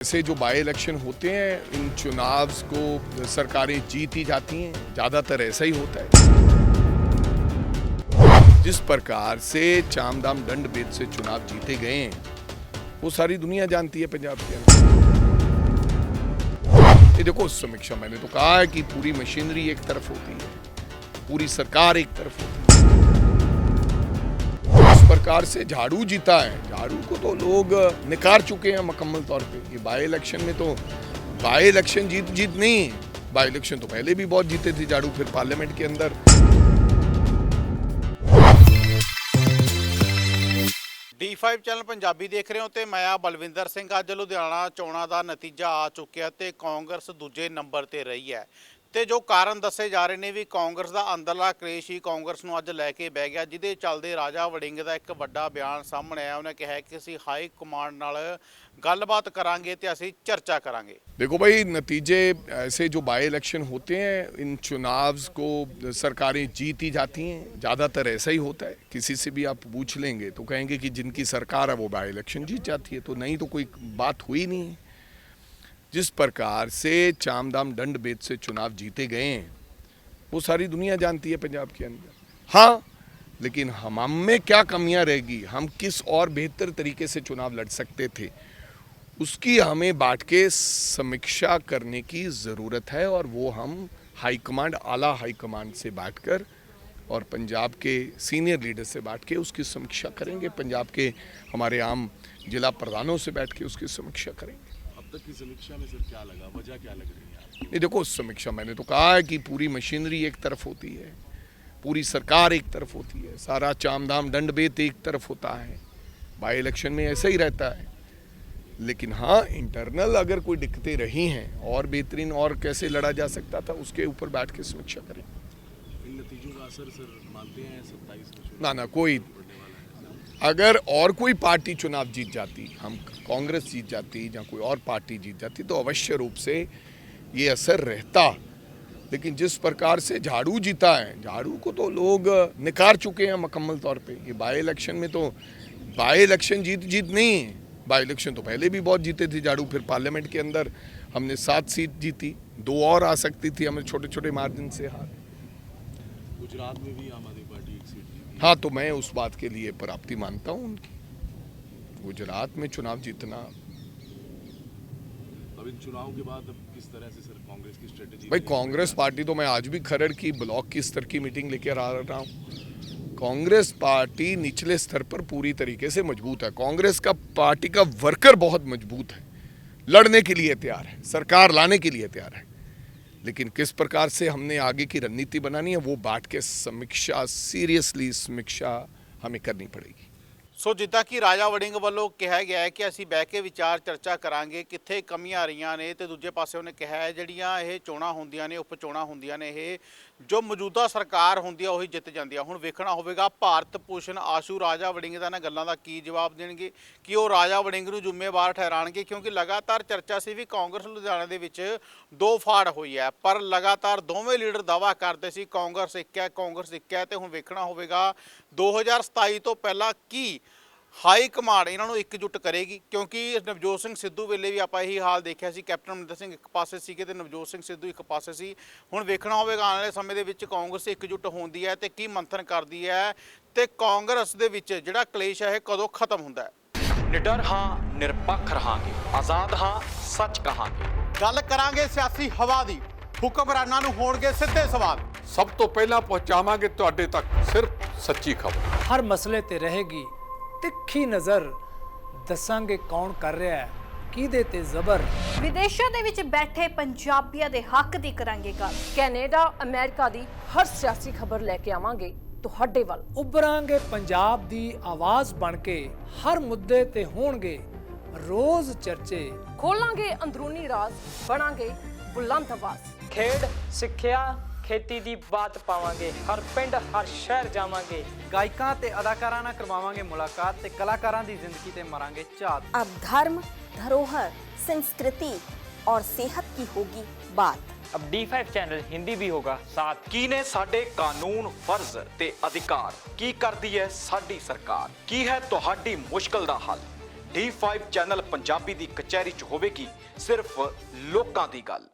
ऐसे जो by election होते हैं, इन चुनाव को सरकारें जीत ही जाती हैं, ज़्यादातर ऐसा ही होता है। जिस प्रकार से चामदाम दंड भेद से चुनाव जीते गए हैं, वो सारी दुनिया जानती है पंजाब के अंदर। ये देखो, समीक्षा मैंने तो कहा है कि पूरी मशीनरी एक तरफ होती है, पूरी सरकार एक तरफ होती है। इस प्रकार से झाड़ू जीता है, झाड़ू को तो लोग निकार चुके हैं मुकम्मल तौर पे। ये बाई इलेक्शन में तो बाई इलेक्शन जीत नहीं है, बाई इलेक्शन तो पहले भी बहुत जीते थे झाड़ू, फिर पार्लियामेंट के अंदर। D5 ਚੈਨਲ ਪੰਜਾਬੀ ਦੇਖ ਰਹੇ ਹੋ ਤੇ ਮੈਂ ਆ ਬਲਵਿੰਦਰ ਸਿੰਘ। ਅੱਜ ਲੁਧਿਆਣਾ ਚੋਣਾਂ ਦਾ ਨਤੀਜਾ ਆ ਚੁੱਕਿਆ ਤੇ ਕਾਂਗਰਸ ਦੂਜੇ ਨੰਬਰ ਤੇ ਰਹੀ ਹੈ ਤੇ ਜੋ ਕਾਰਨ ਦੱਸੇ ਜਾ ਰਹੇ ਨੇ ਵੀ ਕਾਂਗਰਸ ਦਾ ਅੰਦਰਲਾ ਕਲੇਸ਼ ਹੀ ਕਾਂਗਰਸ ਨੂੰ ਅੱਜ ਲੈ ਕੇ ਬਹਿ ਗਿਆ, ਜਿਹਦੇ ਚੱਲਦੇ ਰਾਜਾ ਵੜਿੰਗ ਦਾ ਇੱਕ ਵੱਡਾ ਬਿਆਨ ਸਾਹਮਣੇ ਆਇਆ। ਉਹਨੇ ਕਿਹਾ ਕਿ ਅਸੀਂ ਹਾਈ ਕਮਾਂਡ ਨਾਲ ਗੱਲਬਾਤ करांगे ਤੇ ਅਸੀਂ चर्चा करांगे। देखो भाई, नतीजे ऐसे जो बाई इलेक्शन होते हैं, इन चुनाव को सरकारें जीत ही जाती हैं, ज़्यादातर ऐसा ही होता है। किसी से भी आप पूछ लेंगे तो कहेंगे कि जिनकी सरकार है वो बाई इलेक्शन जीत जाती है, तो नहीं तो कोई बात हुई नहीं है। जिस प्रकार से चामदाम दंड भेद से चुनाव जीते गए हैं, वो सारी दुनिया जानती है पंजाब के अंदर। हाँ, लेकिन हम में क्या कमियां रहेगी, हम किस और बेहतर तरीके से चुनाव लड़ सकते थे, उसकी हमें बांट के समीक्षा करने की ज़रूरत है। और वो हम हाईकमांड, आला हाईकमांड से बांटकर और पंजाब के सीनियर लीडर से बांट के उसकी समीक्षा करेंगे। पंजाब के हमारे आम जिला प्रधानों से बैठ के उसकी समीक्षा करेंगे। अब तक की समीक्षा में सर क्या लगा, वजह क्या लग रही है आपको? नहीं देखो, समीक्षा मैंने तो कहा है कि पूरी मशीनरी एक तरफ होती है, पूरी सरकार एक तरफ होती है, सारा चामदाम दंड भेद एक तरफ होता है। बाई इलेक्शन में ऐसा ही रहता है। लेकिन हाँ, इंटरनल अगर कोई दिक्कतें रही हैं और बेहतरीन और कैसे लड़ा जा सकता था, उसके ऊपर बैठ के समीक्षा करें। इन नतीजों का असर सर मानते हैं 27 में ना कोई, अगर और कोई पार्टी चुनाव जीत जाती, हम कांग्रेस जीत जाती या कोई और पार्टी जीत जाती, तो अवश्य रूप से ये असर रहता। लेकिन जिस प्रकार से झाड़ू जीता है, झाड़ू को तो लोग निकार चुके हैं मुकम्मल तौर पे। ये बाई इलेक्शन में तो बाई इलेक्शन जीत नहीं है, बाई इलेक्शन तो पहले भी बहुत जीते थे झाड़ू, फिर पार्लियामेंट के अंदर हमने 7 सीट जीती, 2 और आ सकती थी, हमें छोटे छोटे मार्जिन से हार। गुजरात में भी आम आदमी पार्टी एक सीट जीती। हाँ, तो मैं उस बात के लिए प्राप्ति मानता हूँ उनकी। गुजरात में चुनाव जीतना, अब इन चुनाव के बाद अब किस तरह से सर कांग्रेस की स्ट्रेटेजी? भाई कांग्रेस पार्टी तो मैं आज भी खरड़ की ब्लॉक की स्तर की मीटिंग लेकर आ रहा हूँ। कांग्रेस पार्टी निचले स्तर पर पूरी तरीके से मजबूत है। कांग्रेस का पार्टी का वर्कर बहुत मजबूत है, लड़ने के लिए तैयार है, सरकार लाने के लिए तैयार है। लेकिन किस प्रकार से हमने आगे की रणनीति बनानी है, वो बांट के समीक्षा, सीरियसली समीक्षा हमें करनी पड़ेगी। ਸੋ ਜਿੱਦਾਂ ਕਿ ਰਾਜਾ ਵੜਿੰਗ ਵੱਲੋਂ ਕਿਹਾ ਗਿਆ ਹੈ ਕਿ ਅਸੀਂ ਬਹਿ ਕੇ ਵਿਚਾਰ ਚਰਚਾ ਕਰਾਂਗੇ ਕਿੱਥੇ ਕਮੀਆਂ ਰਹੀਆਂ ਨੇ, ਤੇ ਦੂਜੇ ਪਾਸੇ ਉਹਨੇ ਕਿਹਾ ਹੈ ਜਿਹੜੀਆਂ ਇਹ ਚੋਣਾਂ ਹੁੰਦੀਆਂ ਨੇ, ਉਪ ਚੋਣਾਂ ਹੁੰਦੀਆਂ ਨੇ, ਇਹ ਜੋ ਮੌਜੂਦਾ ਸਰਕਾਰ ਹੁੰਦੀ ਆ ਉਹੀ ਜਿੱਤ ਜਾਂਦੀ ਆ। ਹੁਣ ਵੇਖਣਾ ਹੋਵੇਗਾ ਭਾਰਤ ਭੂਸ਼ਣ ਆਸ਼ੂ ਰਾਜਾ ਵੜਿੰਗ ਦਾ ਇਹਨਾਂ ਗੱਲਾਂ ਦਾ ਕੀ ਜਵਾਬ ਦੇਣਗੇ, ਕਿ ਉਹ ਰਾਜਾ ਵੜਿੰਗ ਨੂੰ ਜ਼ਿੰਮੇਵਾਰ ਠਹਿਰਾਣਗੇ। ਕਿਉਂਕਿ ਲਗਾਤਾਰ ਚਰਚਾ ਸੀ ਵੀ ਕਾਂਗਰਸ ਲੁਧਿਆਣਾ ਦੇ ਵਿੱਚ 2 ਫਾੜ ਹੋਈ ਹੈ, ਪਰ ਲਗਾਤਾਰ ਦੋਵੇਂ ਲੀਡਰ ਦਾਅਵਾ ਕਰਦੇ ਸੀ ਕਾਂਗਰਸ ਇੱਕ ਹੈ, ਕਾਂਗਰਸ ਇੱਕ ਹੈ। ਤੇ ਹੁਣ ਵੇਖਣਾ ਹੋਵੇਗਾ 2027 ਤੋਂ ਪਹਿਲਾਂ ਕੀ ਹਾਈ ਕਮਾਂਡ ਇਹਨਾਂ ਨੂੰ ਇਕਜੁੱਟ ਕਰੇਗੀ। ਕਿਉਂਕਿ ਨਵਜੋਤ ਸਿੰਘ ਸਿੱਧੂ ਵੇਲੇ ਵੀ ਆਪਾਂ ਇਹੀ ਹਾਲ ਦੇਖਿਆ ਸੀ, ਕੈਪਟਨ ਅਮਰਿੰਦਰ ਸਿੰਘ ਇੱਕ ਪਾਸੇ ਸੀਗੇ ਤੇ ਨਵਜੋਤ ਸਿੰਘ ਸਿੱਧੂ ਇੱਕ ਪਾਸੇ ਸੀ। ਹੁਣ ਵੇਖਣਾ ਹੋਵੇਗਾ ਆਉਣ ਵਾਲੇ ਸਮੇਂ ਦੇ ਵਿੱਚ ਕਾਂਗਰਸ ਇਕਜੁੱਟ ਹੁੰਦੀ ਹੈ ਤੇ ਕੀ ਮੰਥਨ ਕਰਦੀ ਹੈ, ਤੇ ਕਾਂਗਰਸ ਦੇ ਵਿੱਚ ਜਿਹੜਾ ਕਲੇਸ਼ ਹੈ ਇਹ ਕਦੋਂ ਖਤਮ ਹੁੰਦਾ ਹੈ। निडर हाँ निरपक्ष रहांगे, आजाद हाँ सच कहांगे। ਗੱਲ ਕਰਾਂਗੇ ਸਿਆਸੀ ਹਵਾ ਦੀ, ਹੁਕਮਰਾਨਾਂ ਨੂੰ ਹੋਣਗੇ ਸਿੱਧੇ ਸਵਾਲ। ਸਭ ਤੋਂ ਪਹਿਲਾਂ ਪਹੁੰਚਾਵਾਂਗੇ ਤੁਹਾਡੇ ਤੱਕ ਸਿਰਫ ਸੱਚੀ ਖਬਰ। ਹਰ ਮਸਲੇ ਤੇ ਰਹੇਗੀ ਤਿੱਖੀ ਨਜ਼ਰ, ਦੱਸਾਂਗੇ ਕੌਣ ਕਰ ਰਿਹਾ ਹੈ, ਕਿਹਦੇ ਤੇ ਜ਼ਬਰ। ਵਿਦੇਸ਼ਾਂ ਦੇ ਵਿੱਚ ਬੈਠੇ ਪੰਜਾਬੀਆਂ ਦੇ ਹੱਕ ਦੀ ਕਰਾਂਗੇ ਗੱਲ। ਕੈਨੇਡਾ ਅਮਰੀਕਾ ਦੀ ਹਰ ਸਿਆਸੀ ਖਬਰ ਲੈ ਕੇ ਆਵਾਂਗੇ ਤੁਹਾਡੇ ਵੱਲ। ਉੱਭਰਾਂਗੇ ਪੰਜਾਬ ਦੀ ਆਵਾਜ਼ ਬਣ ਕੇ, ਹਰ ਮੁੱਦੇ ਤੇ ਹੋਣਗੇ ਰੋਜ਼ ਚਰਚੇ। ਖੋਲਾਂਗੇ ਅੰਦਰੂਨੀ ਰਾਜ਼, ਬਣਾਂਗੇ ਬੁਲੰਦ ਆਵਾਜ਼। ਖੇਡ, ਸਿੱਖਿਆ, ਖੇਤੀ ਦੀ ਬਾਤ ਪਾਵਾਂਗੇ, ਹਰ ਪਿੰਡ ਹਰ ਸ਼ਹਿਰ ਜਾਵਾਂਗੇ। ਗਾਇਕਾਂ ਤੇ ਅਦਾਕਾਰਾਂ ਨਾਲ ਕਰਵਾਵਾਂਗੇ ਮੁਲਾਕਾਤ, ਤੇ ਕਲਾਕਾਰਾਂ ਦੀ ਜ਼ਿੰਦਗੀ ਤੇ ਮਾਰਾਂਗੇ ਝਾਤ। अब धर्म, धरोहर, संस्कृति और सेहत की होगी बात। अब D5 चैनल हिंदी भी होगा साथ। ਕੀ ਨੇ ਸਾਡੇ ਕਾਨੂੰਨ, ਫਰਜ਼ ਤੇ ਅਧਿਕਾਰ, ਕੀ ਕਰਦੀ ਹੈ ਸਾਡੀ ਸਰਕਾਰ, ਕੀ ਹੈ ਤੁਹਾਡੀ ਮੁਸ਼ਕਲ ਦਾ ਹੱਲ। D5 ਚੈਨਲ ਪੰਜਾਬੀ ਦੀ ਕਚਹਿਰੀ 'ਚ ਹੋਵੇਗੀ ਸਿਰਫ ਲੋਕਾਂ ਦੀ ਗੱਲ।